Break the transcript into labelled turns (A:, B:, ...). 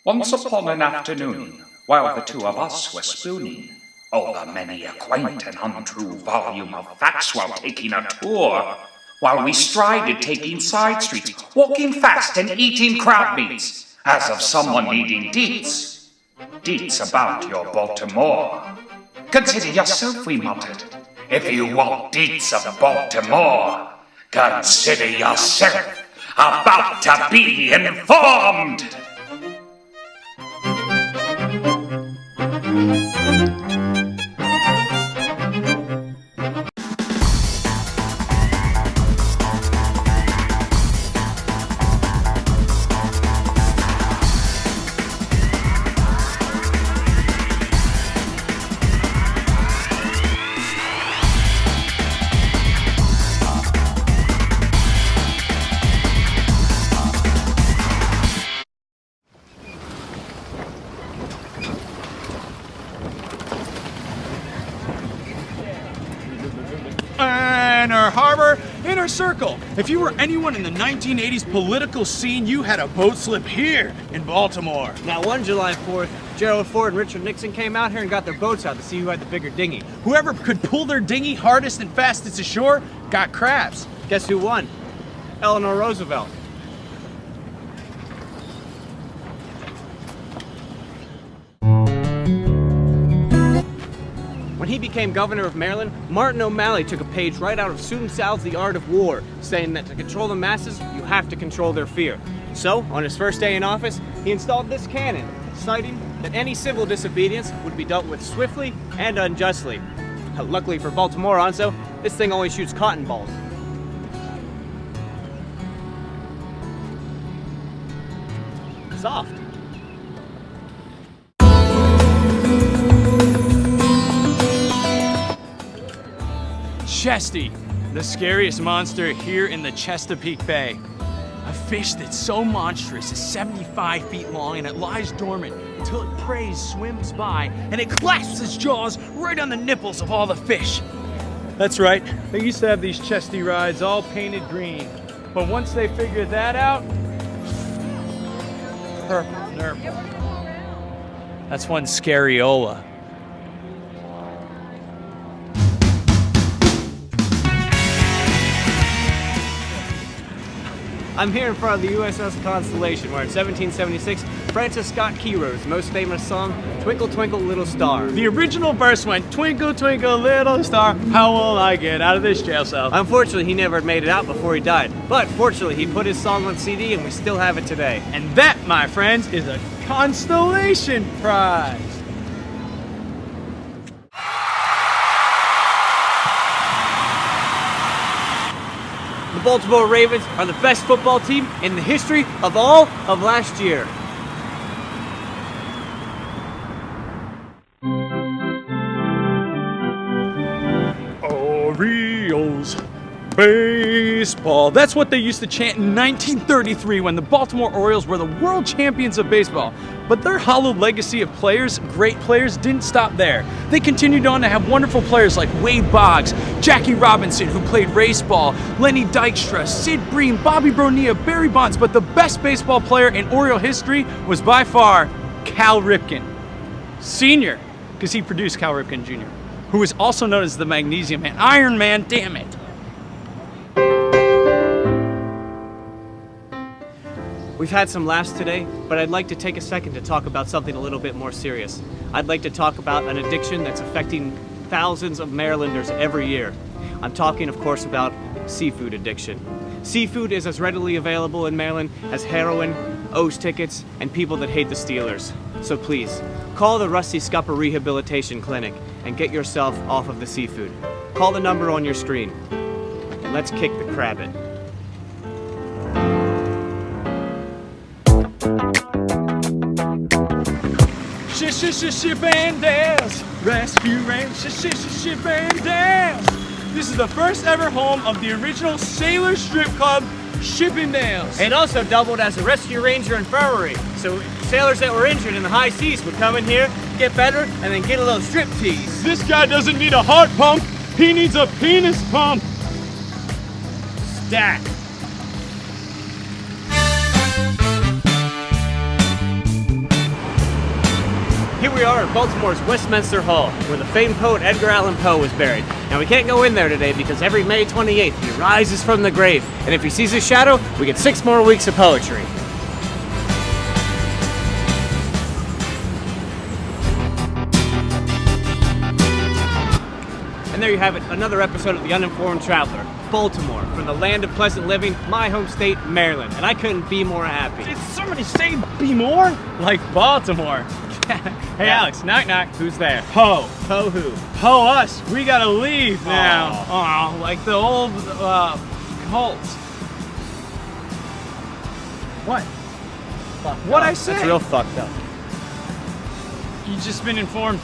A: Once upon an afternoon, while the two of us were spooning over many a quaint and untrue volume of facts while taking a tour, while we strided taking side streets, walking fast and eating crowd meats, as of someone needing deets. Deets about your Baltimore. Consider yourself, we muttered. If you want deets of Baltimore, consider yourself about to be informed.
B: Inner Harbor, Inner Circle. If you were anyone in the 1980s political scene, you had a boat slip here in Baltimore.
C: Now, one July 4th, Gerald Ford and Richard Nixon came out here and got their boats out to see who had the bigger dinghy.
B: Whoever could pull their dinghy hardest and fastest ashore got crabs.
C: Guess who won? Eleanor Roosevelt. When he became governor of Maryland, Martin O'Malley took a page right out of Sun Tzu's The Art of War, saying that to control the masses, you have to control their fear. So, on his first day in office, he installed this cannon, citing that any civil disobedience would be dealt with swiftly and unjustly. Luckily for Baltimore, also, this thing only shoots cotton balls. Soft.
B: Chesty, the scariest monster here in the Chesapeake Bay. A fish that's so monstrous is 75 feet long and it lies dormant until its prey swims by and it clasps its jaws right on the nipples of all the fish. That's right, they used to have these Chesty rides all painted green. But once they figured that out, purple, nurple. That's one scariola.
C: I'm here in front of the USS Constellation, where in 1776, Francis Scott Key wrote his most famous song, Twinkle Twinkle Little Star.
B: The original verse went, twinkle twinkle little star, how will I get out of this jail cell?
C: Unfortunately, he never made it out before he died. But fortunately, he put his song on CD and we still have it today.
B: And that, my friends, is a Constellation Prize.
C: The Baltimore Ravens are the best football team in the history of all of last year.
B: Orioles baseball. That's what they used to chant in 1933 when the Baltimore Orioles were the world champions of baseball. But their hallowed legacy of players, great players, didn't stop there. They continued on to have wonderful players like Wade Boggs, Jackie Robinson, who played race ball, Lenny Dykstra, Sid Bream, Bobby Bonilla, Barry Bonds, but the best baseball player in Oriole history was by far Cal Ripken Sr., because he produced Cal Ripken Jr., who was also known as the Magnesium Man, Iron Man, damn it.
C: We've had some laughs today, but I'd like to take a second to talk about something a little bit more serious. I'd like to talk about an addiction that's affecting thousands of Marylanders every year. I'm talking, of course, about seafood addiction. Seafood is as readily available in Maryland as heroin, O's tickets, and people that hate the Steelers. So please, call the Rusty Scupper Rehabilitation Clinic and get yourself off of the seafood. Call the number on your screen, and let's kick the crabbit.
B: Ship and dance, rescue range, ship and dance. This is the first ever home of the original Sailor Strip Club, Chippendales.
C: It also doubled as a rescue ranger infirmary, so sailors that were injured in the high seas would come in here, get better, and then get a little strip tease.
B: This guy doesn't need a heart pump, he needs a penis pump.
C: Stat. we are at Baltimore's Westminster Hall, where the famed poet Edgar Allan Poe was buried. Now, we can't go in there today because every May 28th he rises from the grave, and if he sees his shadow, we get 6 more weeks of poetry. And there you have it, another episode of The Uninformed Traveler. Baltimore, from the land of pleasant living, my home state, Maryland. And I couldn't be more happy.
B: Did somebody say be more? Like Baltimore. Hey, Alex, knock knock. Who's there? Poe.
C: Poe who?
B: Poe us. We gotta leave now. Oh, like the old cult. What? What'd I say?
C: That's real fucked up.
B: You just been informed.